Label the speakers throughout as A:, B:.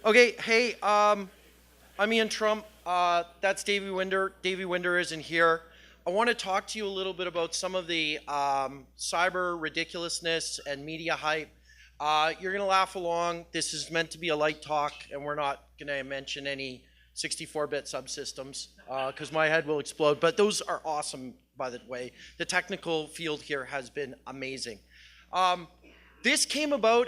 A: Okay, hey, I'm Ian Trump. That's Davey Winder. Davey Winder isn't here. I want to talk to you a little bit about some of the cyber ridiculousness and media hype. You're going to laugh along. This is meant to be a light talk, and we're not going to mention any 64-bit subsystems because my head will explode. But those are awesome, by the way. The technical field here has been amazing. This came about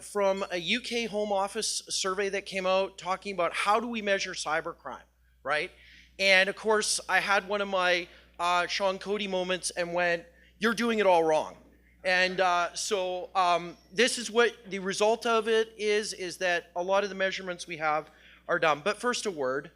A: from a UK Home Office survey that came out talking about how do we measure cybercrime, right? And of course, I had one of my Sean Cody moments and went, "You're doing it all wrong." And so this is what the result of it is that a lot of the measurements we have are dumb. But first, a word.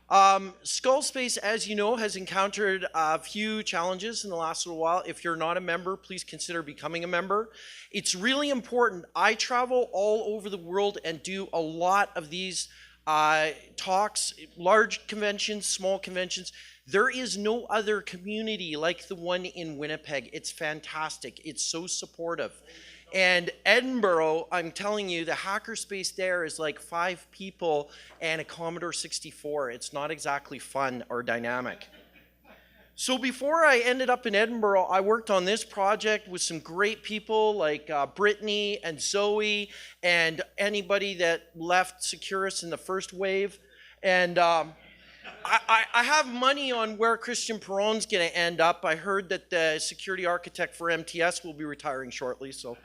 A: Skullspace, as you know, has encountered a few challenges in the last little while. If you're not a member, please consider becoming a member. It's really important. I travel all over the world and do a lot of these talks, large conventions, small conventions. There is no other community like the one in Winnipeg. It's fantastic. It's so supportive. And Edinburgh, I'm telling you, the hackerspace there is like 5 people and a Commodore 64. It's not exactly fun or dynamic. So before I ended up in Edinburgh, I worked on this project with some great people like Brittany and Zoe and anybody that left Securus in the first wave. And I have money on where Christian Perron's going to end up. I heard that the security architect for MTS will be retiring shortly. So,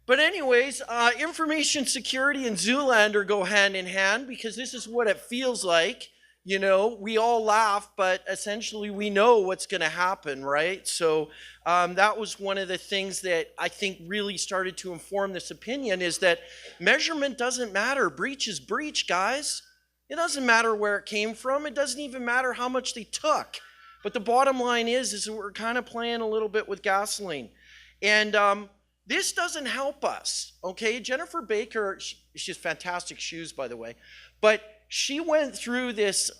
A: but anyways, information security and Zoolander go hand in hand because this is what it feels like. You know, we all laugh, but essentially we know what's going to happen, right? So that was one of the things that I think really started to inform this opinion is that measurement doesn't matter. Breach is breach, guys. It doesn't matter where it came from. It doesn't even matter how much they took. But the bottom line is that we're kind of playing a little bit with gasoline. And this doesn't help us, okay? Jennifer Baker, she has fantastic shoes, by the way. But she went through this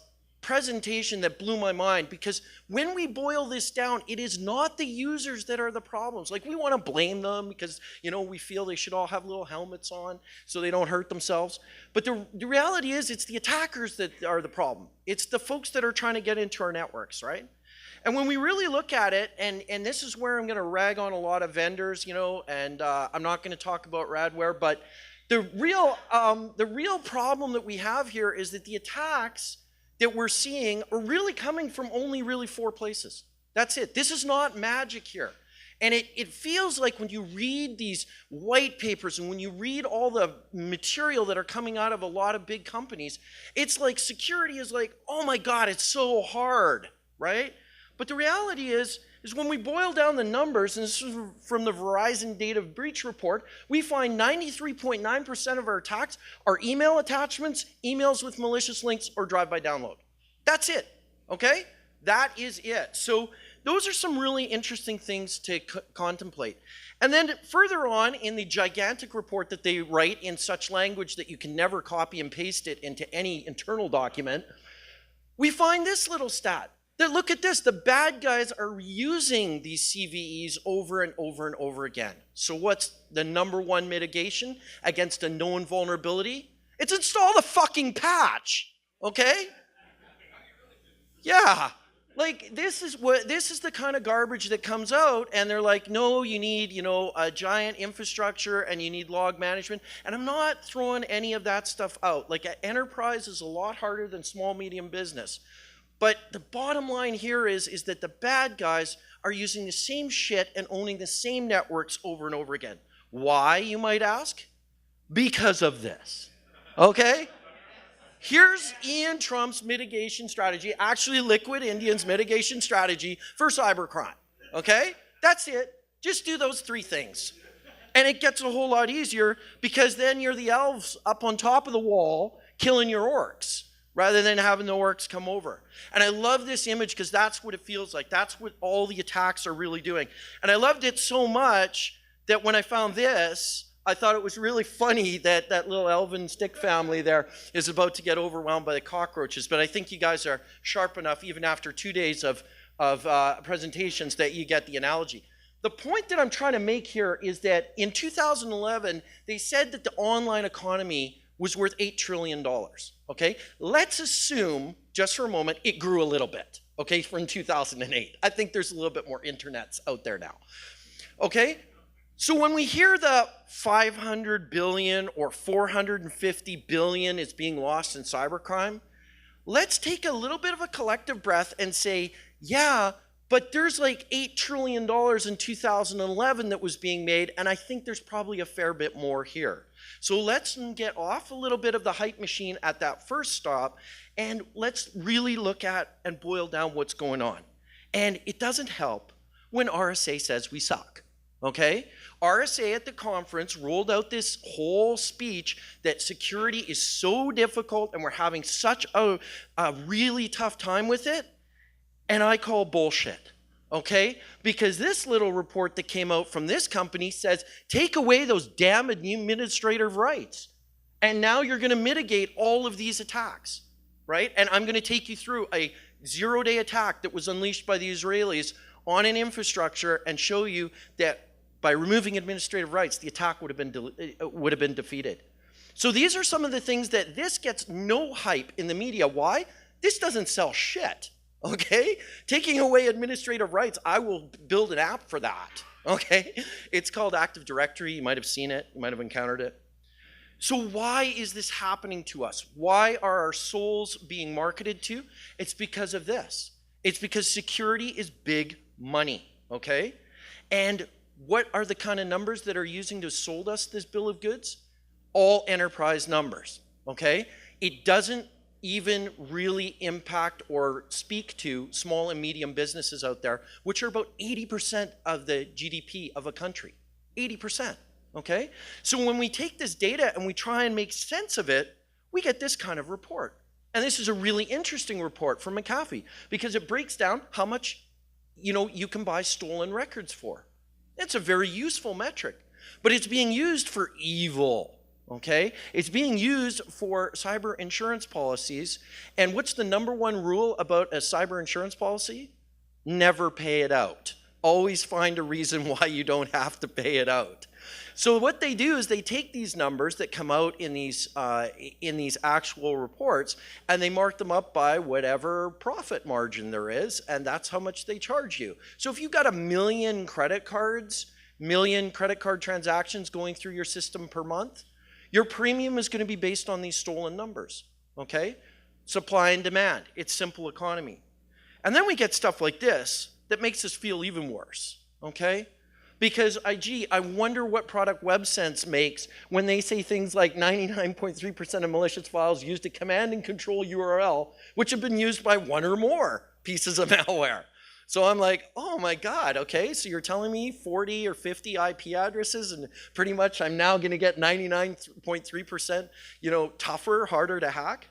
A: presentation that blew my mind because when we boil this down, it is not the users that are the problems. Like we want to blame them because, you know, we feel they should all have little helmets on so they don't hurt themselves. But the reality is it's the attackers that are the problem. It's the folks that are trying to get into our networks, right? And when we really look at it, and this is where I'm going to rag on a lot of vendors, you know, and I'm not going to talk about Radware, but the real problem that we have here is that the attacks that we're seeing are really coming from only really 4 places. That's it. This is not magic here. And it feels like when you read these white papers and when you read all the material that are coming out of a lot of big companies, it's like security is like, oh my God, it's so hard, right? But the reality is when we boil down the numbers, and this is from the Verizon Data Breach Report, we find 93.9% of our attacks are email attachments, emails with malicious links, or drive-by download. That's it, okay? That is it. So those are some really interesting things to contemplate. And then further on in the gigantic report that they write in such language that you can never copy and paste it into any internal document, we find this little stat. Look at this, the bad guys are using these CVEs over and over and over again. So what's the #1 mitigation against a known vulnerability? It's install the fucking patch, okay? Yeah, like this is the kind of garbage that comes out and they're like, no, you need, you know, a giant infrastructure and you need log management. And I'm not throwing any of that stuff out. Like enterprise is a lot harder than small, medium business. But the bottom line here is that the bad guys are using the same shit and owning the same networks over and over again. Why, you might ask? Because of this, okay? Here's Ian Trump's mitigation strategy, actually Liquid Indian's mitigation strategy for cybercrime, okay? That's it. Just do those 3 things. And it gets a whole lot easier because then you're the elves up on top of the wall killing your orcs, rather than having the orcs come over. And I love this image because that's what it feels like. That's what all the attacks are really doing. And I loved it so much that when I found this, I thought it was really funny that that little elven stick family there is about to get overwhelmed by the cockroaches. But I think you guys are sharp enough, even after 2 days of presentations, that you get the analogy. The point that I'm trying to make here is that in 2011, they said that the online economy was worth $8 trillion, okay? Let's assume, just for a moment, it grew a little bit, okay, from 2008. I think there's a little bit more internets out there now, okay? So when we hear the 500 billion or 450 billion is being lost in cybercrime, let's take a little bit of a collective breath and say, yeah, but there's like $8 trillion in 2011 that was being made, and I think there's probably a fair bit more here. So let's get off a little bit of the hype machine at that first stop, and let's really look at and boil down what's going on. And it doesn't help when RSA says we suck, okay? RSA at the conference rolled out this whole speech that security is so difficult and we're having such a really tough time with it. And I call bullshit, okay? Because this little report that came out from this company says, take away those damn administrative rights. And now you're gonna mitigate all of these attacks, right? And I'm gonna take you through a zero-day attack that was unleashed by the Israelis on an infrastructure and show you that by removing administrative rights, the attack would have been defeated. So these are some of the things that this gets no hype in the media. Why? This doesn't sell shit. Okay? Taking away administrative rights, I will build an app for that. Okay? It's called Active Directory. You might have seen it. You might have encountered it. So why is this happening to us? Why are our souls being marketed to? It's because of this. It's because security is big money. Okay? And what are the kind of numbers that are using to sold us this bill of goods? All enterprise numbers. Okay? It doesn't even really impact or speak to small and medium businesses out there, which are about 80% of the GDP of a country. 80%, okay? So when we take this data and we try and make sense of it, we get this kind of report. And this is a really interesting report from McAfee because it breaks down how much you can buy stolen records for. It's a very useful metric, but it's being used for evil. Okay, it's being used for cyber insurance policies. And what's the number one rule about a cyber insurance policy? Never pay it out. Always find a reason why you don't have to pay it out. So what they do is they take these numbers that come out in these actual reports and they mark them up by whatever profit margin there is, and that's how much they charge you. So if you've got 1 million credit card transactions going through your system per month, your premium is going to be based on these stolen numbers, okay? Supply and demand, it's simple economy. And then we get stuff like this that makes us feel even worse, okay? Because, I wonder what product WebSense makes when they say things like 99.3% of malicious files used a command and control URL, which have been used by one or more pieces of malware. So I'm like, oh my God, okay, so you're telling me 40 or 50 IP addresses and pretty much I'm now gonna get 99.3%, tougher, harder to hack?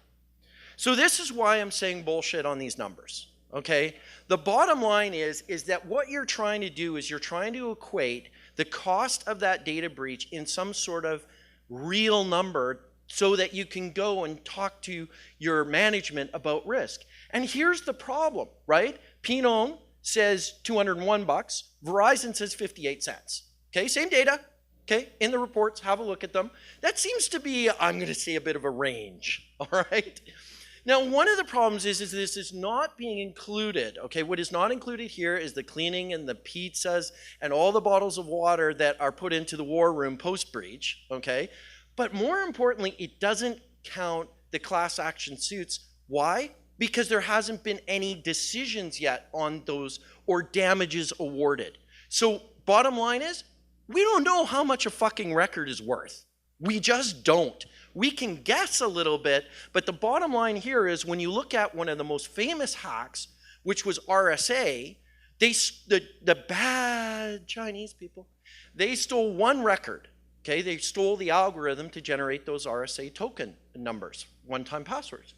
A: So this is why I'm saying bullshit on these numbers, okay? The bottom line is that what you're trying to do is you're trying to equate the cost of that data breach in some sort of real number so that you can go and talk to your management about risk. And here's the problem, right? Pinon says $201, Verizon says 58 cents. Okay, same data, okay, in the reports, have a look at them. That seems to be, I'm gonna say, a bit of a range, all right? Now, one of the problems is this is not being included, okay? What is not included here is the cleaning and the pizzas and all the bottles of water that are put into the war room post-breach, okay? But more importantly, it doesn't count the class action suits. Why? Because there hasn't been any decisions yet on those or damages awarded. So bottom line is, we don't know how much a fucking record is worth. We just don't. We can guess a little bit, but the bottom line here is when you look at one of the most famous hacks, which was RSA, the bad Chinese people, they stole one record. Okay, they stole the algorithm to generate those RSA token numbers, one-time passwords.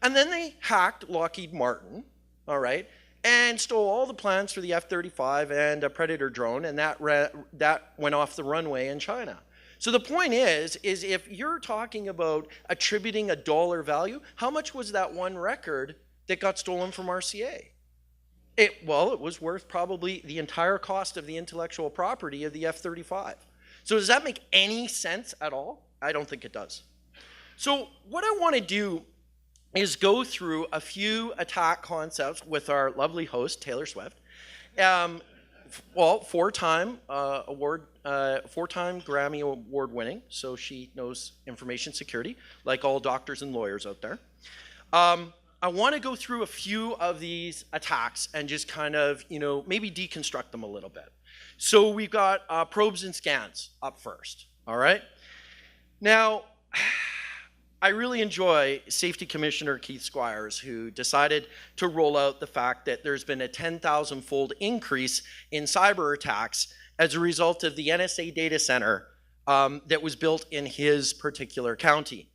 A: And then they hacked Lockheed Martin, all right, and stole all the plans for the F-35 and a Predator drone, and that went off the runway in China. So the point is if you're talking about attributing a dollar value, how much was that one record that got stolen from RCA? Well, it was worth probably the entire cost of the intellectual property of the F-35. So does that make any sense at all? I don't think it does. So what I want to do is go through a few attack concepts with our lovely host, Taylor Swift. Well, four-time Grammy Award winning, so she knows information security, like all doctors and lawyers out there. I want to go through a few of these attacks and just kind of, maybe deconstruct them a little bit. So we've got probes and scans up first, all right? Now, I really enjoy Safety Commissioner Keith Squires, who decided to roll out the fact that there's been a 10,000-fold increase in cyber attacks as a result of the NSA data center that was built in his particular county.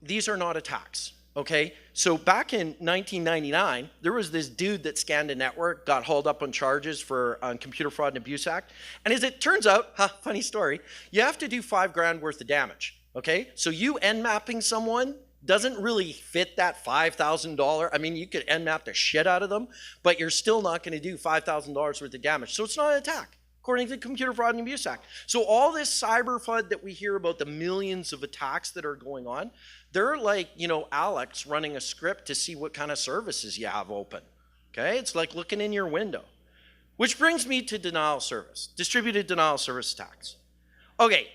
A: These are not attacks, okay? So back in 1999, there was this dude that scanned a network, got hauled up on charges for Computer Fraud and Abuse Act. And as it turns out, funny story, you have to do $5,000 worth of damage. Okay, so you Nmapping someone doesn't really fit that $5,000. I mean, you could Nmap the shit out of them, but you're still not going to do $5,000 worth of damage. So it's not an attack, according to the Computer Fraud and Abuse Act. So all this cyber FUD that we hear about, the millions of attacks that are going on, they're like, Alex running a script to see what kind of services you have open. Okay, it's like looking in your window. Which brings me to denial of service, distributed denial of service attacks. Okay.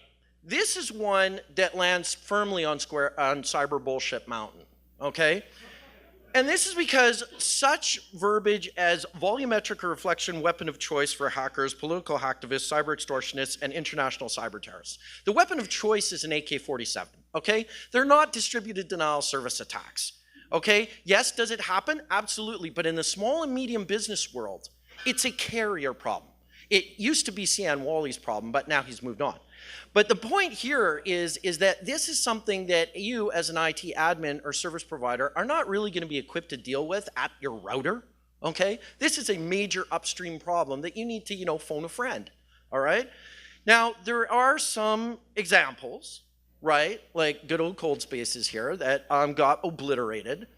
A: This is one that lands firmly on cyber bullshit mountain, okay? And this is because such verbiage as volumetric reflection, weapon of choice for hackers, political hacktivists, cyber extortionists, and international cyber terrorists. The weapon of choice is an AK-47, okay? They're not distributed denial of service attacks, okay? Yes, does it happen? Absolutely, but in the small and medium business world, it's a carrier problem. It used to be Cian Wally's problem, but now he's moved on. But the point here is that this is something that you as an IT admin or service provider are not really going to be equipped to deal with at your router, okay? This is a major upstream problem that you need to, phone a friend, all right? Now, there are some examples, right, like good old cold spaces here that got obliterated,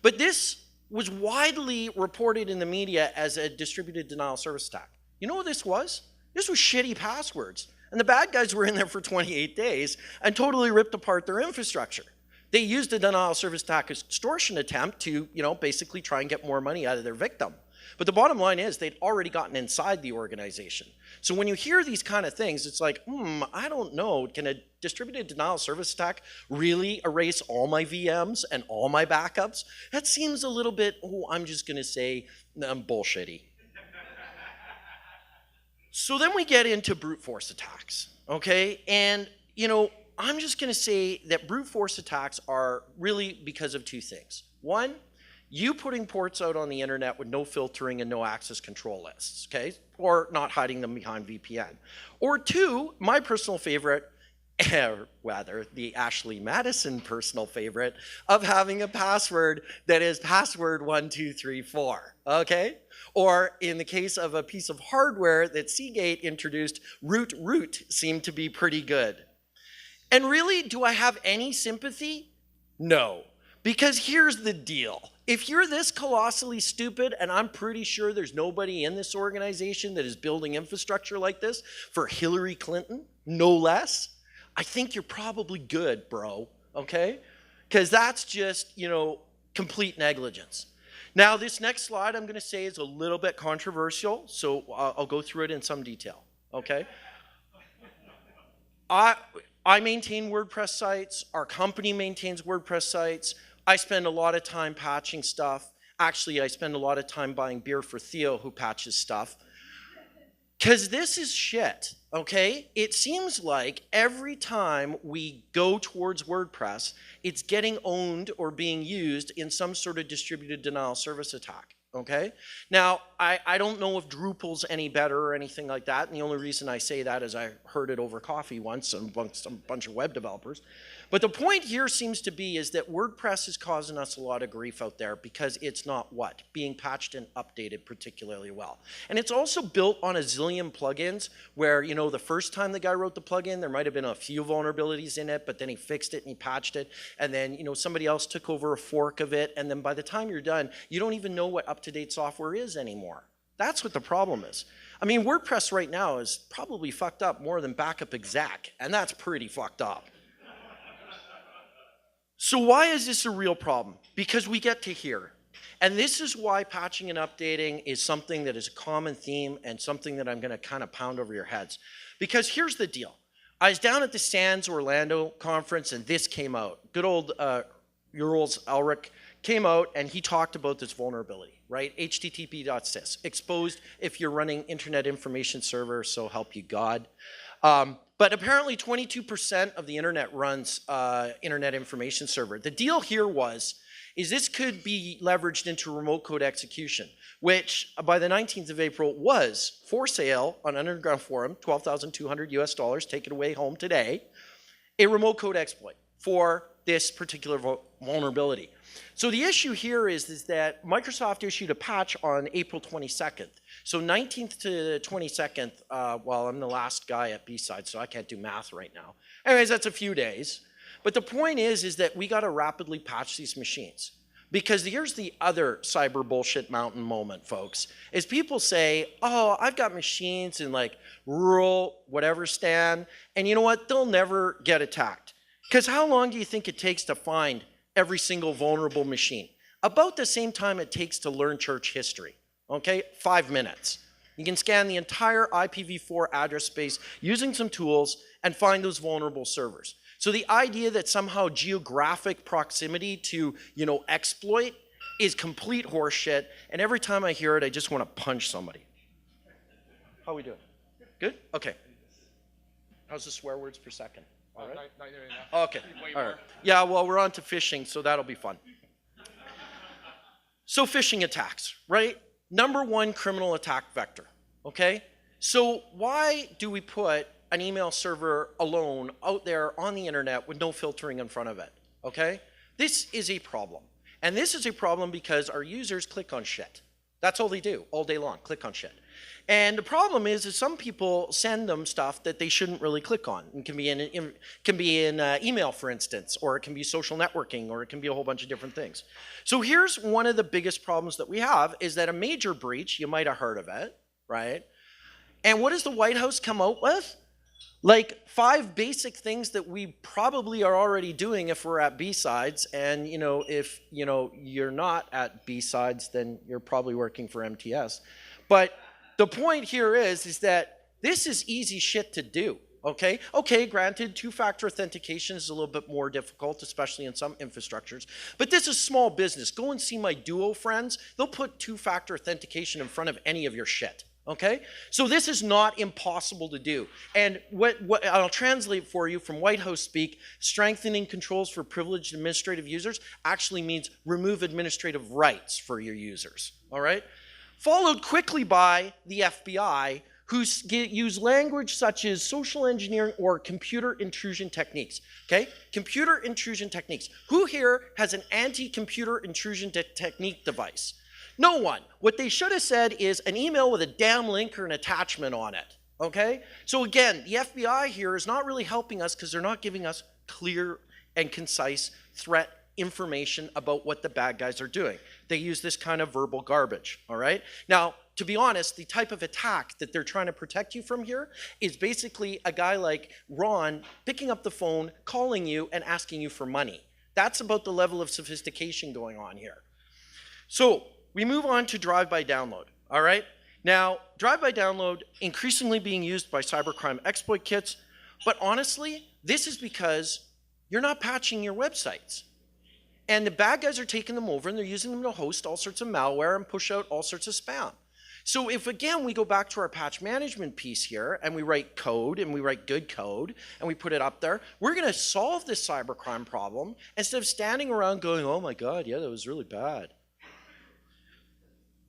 A: but this was widely reported in the media as a distributed denial of service attack. You know what this was? This was shitty passwords. And the bad guys were in there for 28 days and totally ripped apart their infrastructure. They used a denial of service attack extortion attempt to, basically try and get more money out of their victim. But the bottom line is they'd already gotten inside the organization. So when you hear these kind of things, it's like, I don't know, can a distributed denial of service attack really erase all my VMs and all my backups? That seems a little bit, I'm just gonna say, bullshitty. So then we get into brute force attacks, okay? And, I'm just gonna say that brute force attacks are really because of two things. One, you putting ports out on the internet with no filtering and no access control lists, okay? Or not hiding them behind VPN. Or two, my personal favorite, rather the Ashley Madison personal favorite, of having a password that is password 1234, okay? Or in the case of a piece of hardware that Seagate introduced, root seemed to be pretty good. And really, do I have any sympathy? No, because here's the deal. If you're this colossally stupid, and I'm pretty sure there's nobody in this organization that is building infrastructure like this for Hillary Clinton, no less, I think you're probably good, bro, okay? Because that's just, complete negligence. Now, this next slide I'm going to say is a little bit controversial, so I'll go through it in some detail, okay? I maintain WordPress sites. Our company maintains WordPress sites. I spend a lot of time patching stuff. Actually, I spend a lot of time buying beer for Theo, who patches stuff. Because this is shit, okay? It seems like every time we go towards WordPress, it's getting owned or being used in some sort of distributed denial of service attack, okay? Now, I don't know if Drupal's any better or anything like that, and the only reason I say that is I heard it over coffee once amongst a bunch of web developers. But the point here seems to be is that WordPress is causing us a lot of grief out there because it's not what? Being patched and updated particularly well. And it's also built on a zillion plugins where, the first time the guy wrote the plugin, there might have been a few vulnerabilities in it, but then he fixed it and he patched it. And then, somebody else took over a fork of it. And then by the time you're done, you don't even know what up-to-date software is anymore. That's what the problem is. I mean, WordPress right now is probably fucked up more than backup exec, and that's pretty fucked up. So why is this a real problem? Because we get to here. And this is why patching and updating is something that is a common theme and something that I'm going to kind of pound over your heads. Because here's the deal. I was down at the SANS Orlando conference and this came out. Good old Urals Ulrich came out and he talked about this vulnerability, right? http.sys, exposed if you're running Internet Information Server, so help you God. But apparently 22% of the internet runs Internet Information Server. The deal here is this could be leveraged into remote code execution, which by the 19th of April was for sale on Underground Forum, $12,200 US, take it away home today, a remote code exploit for this particular vulnerability. So the issue here is that Microsoft issued a patch on April 22nd. So 19th to 22nd, well, I'm the last guy at BSides, so I can't do math right now. Anyways, that's a few days. But the point is that we got to rapidly patch these machines. Because here's the other cyber bullshit mountain moment, folks, is people say, oh, I've got machines in like rural whatever stan, and you know what? They'll never get attacked. Because how long do you think it takes to find every single vulnerable machine? About the same time it takes to learn church history, okay? 5 minutes. You can scan the entire IPv4 address space using some tools and find those vulnerable servers. So the idea that somehow geographic proximity to, exploit is complete horseshit, and every time I hear it, I just want to punch somebody. How are we doing? Good? Okay. How's the swear words per second? All right? Okay. All right. Yeah, well, we're on to phishing, so that'll be fun. So phishing attacks, right? #1 criminal attack vector, okay? So why do we put an email server alone out there on the internet with no filtering in front of it, okay? This is a problem. And this is a problem because our users click on shit. That's all they do all day long, click on shit. And the problem is some people send them stuff that they shouldn't really click on. It can be in email, for instance, or it can be social networking, or it can be a whole bunch of different things. So here's one of the biggest problems that we have is that a major breach, you might have heard of it, right? And what does the White House come out with? Like 5 basic things that we probably are already doing if we're at BSides, and if you're not at BSides, then you're probably working for MTS. But the point here is that this is easy shit to do, okay? Okay, granted, 2-factor authentication is a little bit more difficult, especially in some infrastructures, but this is small business. Go and see my Duo friends. They'll put 2-factor authentication in front of any of your shit. Okay, so this is not impossible to do. And what I'll translate for you from White House speak, strengthening controls for privileged administrative users actually means remove administrative rights for your users, all right? Followed quickly by the FBI, who use language such as social engineering or computer intrusion techniques, okay? Computer intrusion techniques. Who here has an anti-computer intrusion technique device? No one. What they should have said is an email with a damn link or an attachment on it, okay? So again, the FBI here is not really helping us because they're not giving us clear and concise threat information about what the bad guys are doing. They use this kind of verbal garbage, all right? Now, to be honest, the type of attack that they're trying to protect you from here is basically a guy like Ron picking up the phone, calling you, and asking you for money. That's about the level of sophistication going on here. So we move on to drive-by download, all right? Now, drive-by download increasingly being used by cybercrime exploit kits, but honestly, this is because you're not patching your websites. And the bad guys are taking them over and they're using them to host all sorts of malware and push out all sorts of spam. So if, again, we go back to our patch management piece here and we write code and we write good code and we put it up there, we're going to solve this cybercrime problem instead of standing around going, oh my God, yeah, that was really bad.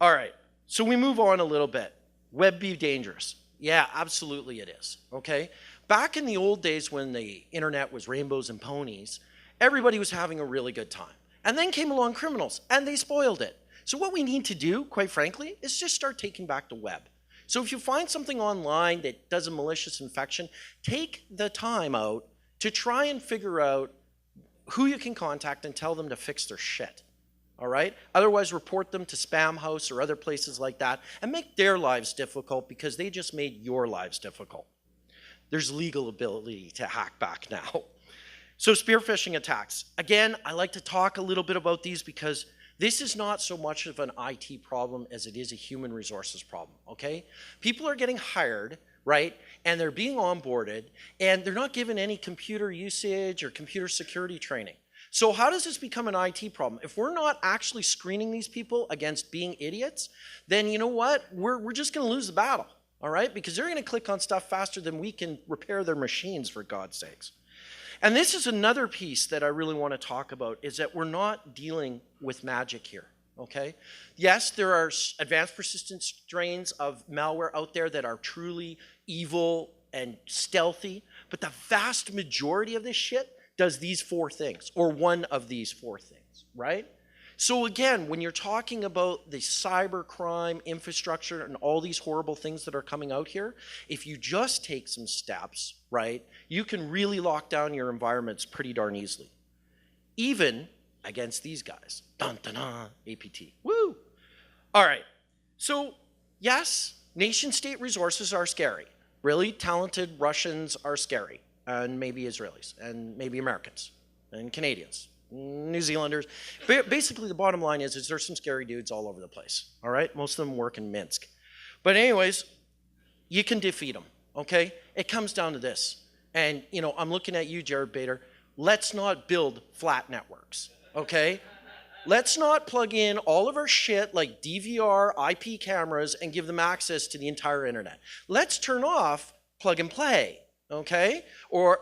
A: All right, so we move on a little bit. Web be dangerous. Yeah, absolutely it is, okay? Back in the old days when the internet was rainbows and ponies, everybody was having a really good time. And then came along criminals and they spoiled it. So what we need to do, quite frankly, is just start taking back the web. So if you find something online that does a malicious infection, take the time out to try and figure out who you can contact and tell them to fix their shit. all right? Otherwise, report them to Spam House or other places like that and make their lives difficult because they just made your lives difficult. There's legal ability to hack back now. So spear phishing attacks. Again, I like to talk a little bit about these because this is not so much of an IT problem as it is a human resources problem, okay? People are getting hired, right? And they're being onboarded and they're not given any computer usage or computer security training. So how does this become an IT problem? If we're not actually screening these people against being idiots, then you know what? We're just gonna lose the battle, all right? Because they're gonna click on stuff faster than we can repair their machines, for God's sakes. And this is another piece that I really want to talk about, is that we're not dealing with magic here, okay? Yes, there are advanced persistent strains of malware out there that are truly evil and stealthy, but the vast majority of this shit does these four things, or one of these four things, right? So again, when you're talking about the cyber crime infrastructure and all these horrible things that are coming out here, if you just take some steps, right, you can really lock down your environments pretty darn easily. Even against these guys. Dun, dun, dun, APT. Woo! All right. So yes, nation state resources are scary. Really talented Russians are scary. And maybe Israelis, and maybe Americans, and Canadians, New Zealanders. Basically, the bottom line is there's some scary dudes all over the place, all right? Most of them work in Minsk. But anyways, you can defeat them, okay? It comes down to this. And, you know, I'm looking at you, Jared Bader. Let's not build flat networks, okay? Let's not plug in all of our shit like DVR, IP cameras, and give them access to the entire internet. Let's turn off plug and play. Okay? Or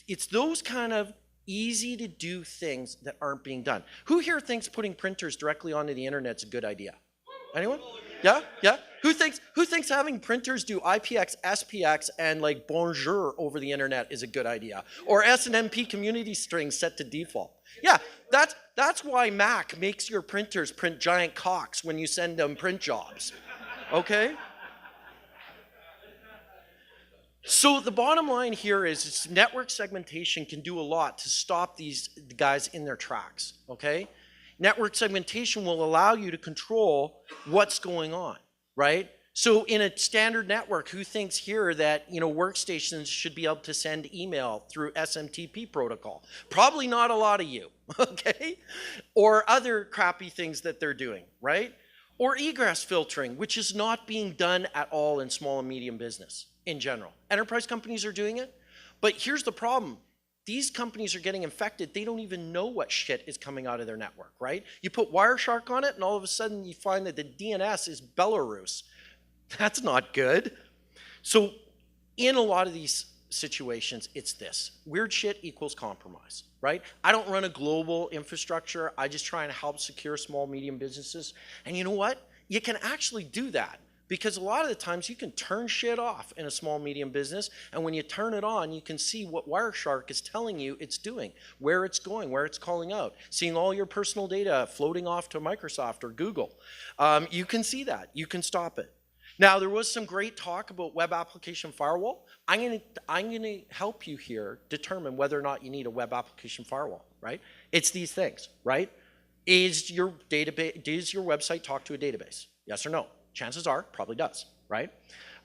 A: it's those kind of easy to do things that aren't being done. Who here thinks putting printers directly onto the internet is a good idea? Anyone? Yeah? Yeah? Who thinks having printers do IPX, SPX, and like bonjour over the internet is a good idea? Or SNMP community strings set to default? Yeah, that's why Mac makes your printers print giant cocks when you send them print jobs. Okay? So the bottom line here is network segmentation can do a lot to stop these guys in their tracks, okay? Network segmentation will allow you to control what's going on, right? So in a standard network, who thinks here that, you know, workstations should be able to send email through SMTP protocol? Probably not a lot of you, okay? Or other crappy things that they're doing, right? Or egress filtering, which is not being done at all in small and medium business. In general. Enterprise companies are doing it, but here's the problem. These companies are getting infected. They don't even know what shit is coming out of their network, right? You put Wireshark on it and all of a sudden you find that the DNS is Belarus. That's not good. So in a lot of these situations, it's this. Weird shit equals compromise, right? I don't run a global infrastructure. I just try and help secure small, medium businesses. And you know what? You can actually do that. Because a lot of the times you can turn shit off in a small, medium business, and when you turn it on, you can see what Wireshark is telling you it's doing, where it's going, where it's calling out, seeing all your personal data floating off to Microsoft or Google. You can see that. You can stop it. Now, there was some great talk about web application firewall. I'm gonna help you here determine whether or not you need a web application firewall, right? It's these things, right? Does your website talk to a database? Yes or no? Chances are, probably does, right?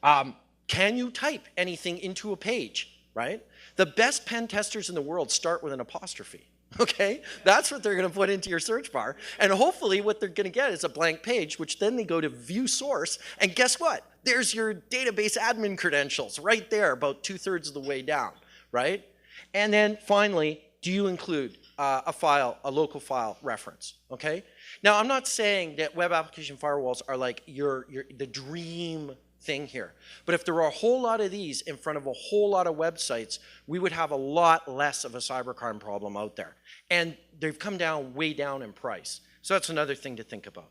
A: Can you type anything into a page, right? The best pen testers in the world start with an apostrophe, okay? That's what they're gonna put into your search bar. And hopefully what they're gonna get is a blank page, which then they go to view source, and guess what? There's your database admin credentials right there, about 2/3 of the way down, right? And then finally, do you include a local file reference, okay? Now, I'm not saying that web application firewalls are like the dream thing here. But if there were a whole lot of these in front of a whole lot of websites, we would have a lot less of a cybercrime problem out there. And they've come down way down in price. So that's another thing to think about.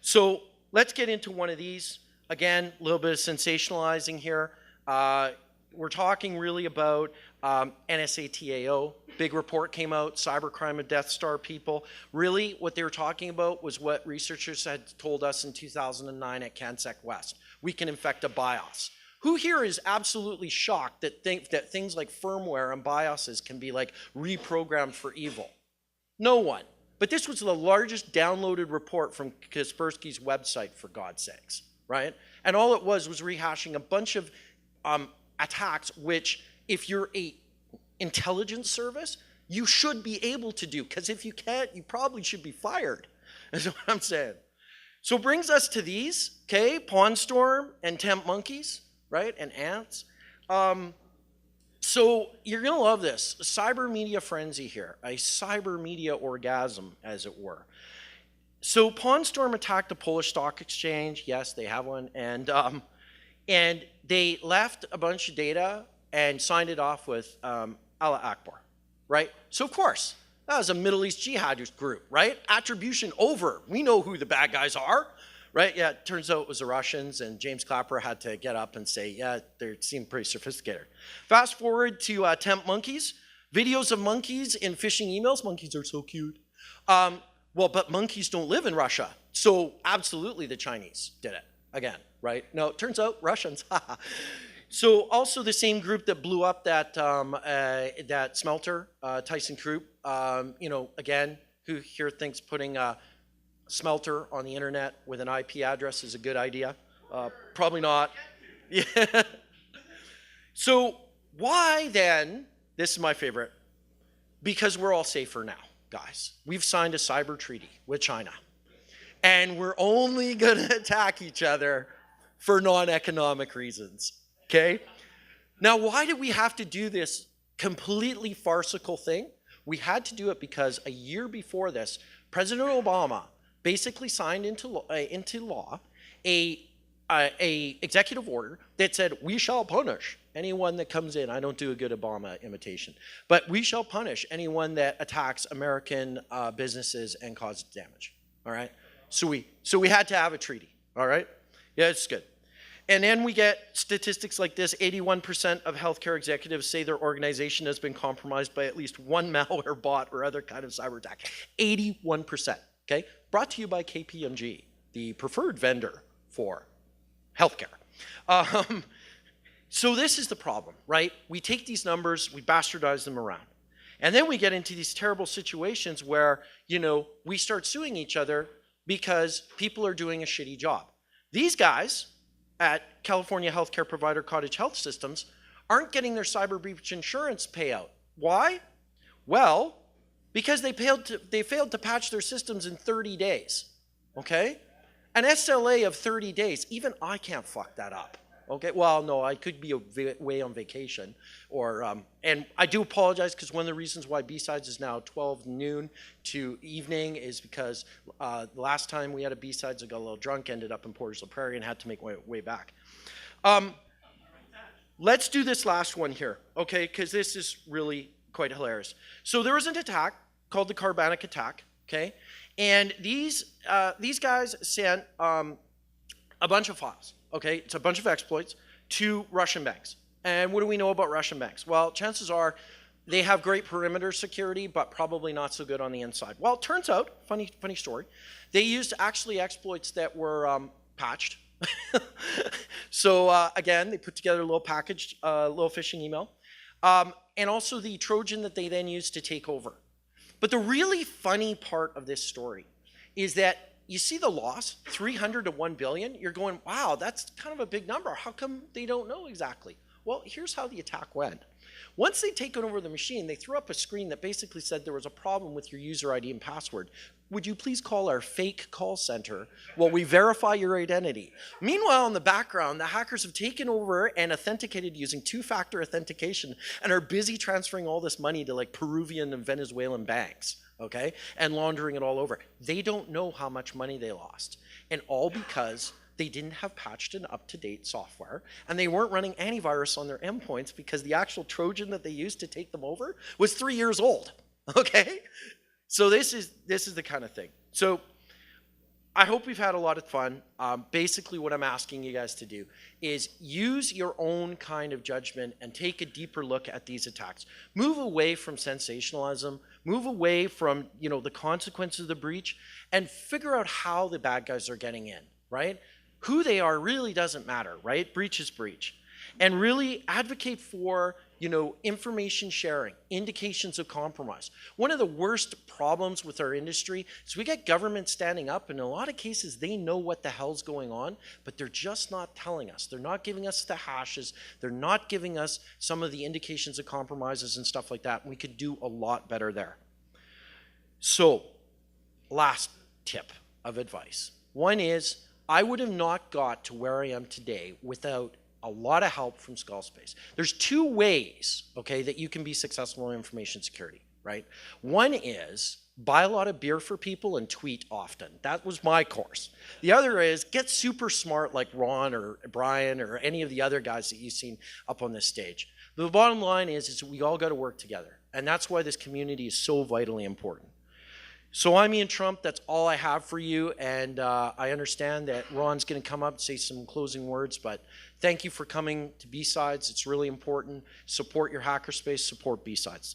A: So let's get into one of these. Again, a little bit of sensationalizing here. We're talking really about NSATAO. Big report came out, cybercrime of Death Star people. Really, what they were talking about was what researchers had told us in 2009 at CanSec West. We can infect a BIOS. Who here is absolutely shocked that things like firmware and BIOSes can be like reprogrammed for evil? No one. But this was the largest downloaded report from Kaspersky's website, for God's sakes, right? And all it was rehashing a bunch of attacks, which if you're a intelligence service, you should be able to do, because if you can't, you probably should be fired, is what I'm saying. So it brings us to these, okay, Pawnstorm and Temp Monkeys, right, and ants. So you're gonna love this, cyber media frenzy here, a cyber media orgasm, as it were. So Pawnstorm attacked the Polish stock exchange, yes, they have one, and they left a bunch of data and signed it off with Allah Akbar, right? So of course, that was a Middle East jihadist group, right? Attribution over, we know who the bad guys are, right? Yeah, it turns out it was the Russians, and James Clapper had to get up and say, yeah, they seem pretty sophisticated. Fast forward to Temp Monkeys, videos of monkeys in phishing emails. Monkeys are so cute. Well, but monkeys don't live in Russia, so absolutely the Chinese did it again, right? No, it turns out Russians. So also the same group that blew up that that smelter, Tyson Group, you know, again, who here thinks putting a smelter on the internet with an IP address is a good idea? Probably not. Yeah. So why then, this is my favorite, because we're all safer now, guys. We've signed a cyber treaty with China, and we're only gonna attack each other for non-economic reasons. Okay? Now, why did we have to do this completely farcical thing? We had to do it because a year before this, President Obama basically signed into law a executive order that said, we shall punish anyone that comes in. I don't do a good Obama imitation, but we shall punish anyone that attacks American businesses and causes damage. All right? So we had to have a treaty. All right? Yeah, it's good. And then we get statistics like this: 81% of healthcare executives say their organization has been compromised by at least one malware bot or other kind of cyber attack. 81%, okay? Brought to you by KPMG, the preferred vendor for healthcare. So this is the problem, right? We take these numbers, we bastardize them around. And then we get into these terrible situations where, you know, we start suing each other because people are doing a shitty job. These guys at California healthcare provider Cottage Health Systems aren't getting their cyber breach insurance payout. Why? Well, because they failed to patch their systems in 30 days, okay? An SLA of 30 days, even I can't fuck that up, okay? Well, no, I could be away on vacation, or, and I do apologize, because one of the reasons why BSides is now 12 noon to evening is because the last time we had a BSides, I got a little drunk, ended up in Portage la Prairie, and had to make my way back. Let's do this last one here, okay? Because this is really quite hilarious. So there was an attack called the Carbanic attack, okay? And these guys sent a bunch of files, okay? It's a bunch of exploits to Russian banks. And what do we know about Russian banks? Well, chances are they have great perimeter security, but probably not so good on the inside. Well, it turns out, funny story, they used actually exploits that were patched. So again, they put together a little packaged, little phishing email. And also the Trojan that they then used to take over. But the really funny part of this story is that you see the loss, 300 to 1 billion. You're going, wow, that's kind of a big number. How come they don't know exactly? Well, here's how the attack went. Once they'd taken over the machine, they threw up a screen that basically said there was a problem with your user ID and password. Would you please call our fake call center while we verify your identity? Meanwhile, in the background, the hackers have taken over and authenticated using two-factor authentication and are busy transferring all this money to like Peruvian and Venezuelan banks, okay? And laundering it all over. They don't know how much money they lost. And all because they didn't have patched and up-to-date software, and they weren't running antivirus on their endpoints because the actual Trojan that they used to take them over was 3 years old, okay? So this is the kind of thing. So I hope we've had a lot of fun. Basically what I'm asking you guys to do is use your own kind of judgment and take a deeper look at these attacks. Move away from sensationalism, move away from, you know, the consequences of the breach, and figure out how the bad guys are getting in, right? Who they are really doesn't matter, right? Breach is breach. And really advocate for You know, information sharing, indications of compromise. One of the worst problems with our industry is we get government standing up, and in a lot of cases they know what the hell's going on, but they're just not telling us. They're not giving us the hashes. They're not giving us some of the indications of compromises and stuff like that. We could do a lot better there. So, last tip of advice. One is, I would have not got to where I am today without a lot of help from Skullspace. There's two ways, okay, that you can be successful in information security, right? One is buy a lot of beer for people and tweet often. That was my course. The other is get super smart like Ron or Brian or any of the other guys that you've seen up on this stage. The bottom line is we all got to work together. And that's why this community is so vitally important. So I'm Ian Trump, that's all I have for you, and I understand that Ron's going to come up and say some closing words, but thank you for coming to BSides. It's really important. Support your hackerspace, support BSides.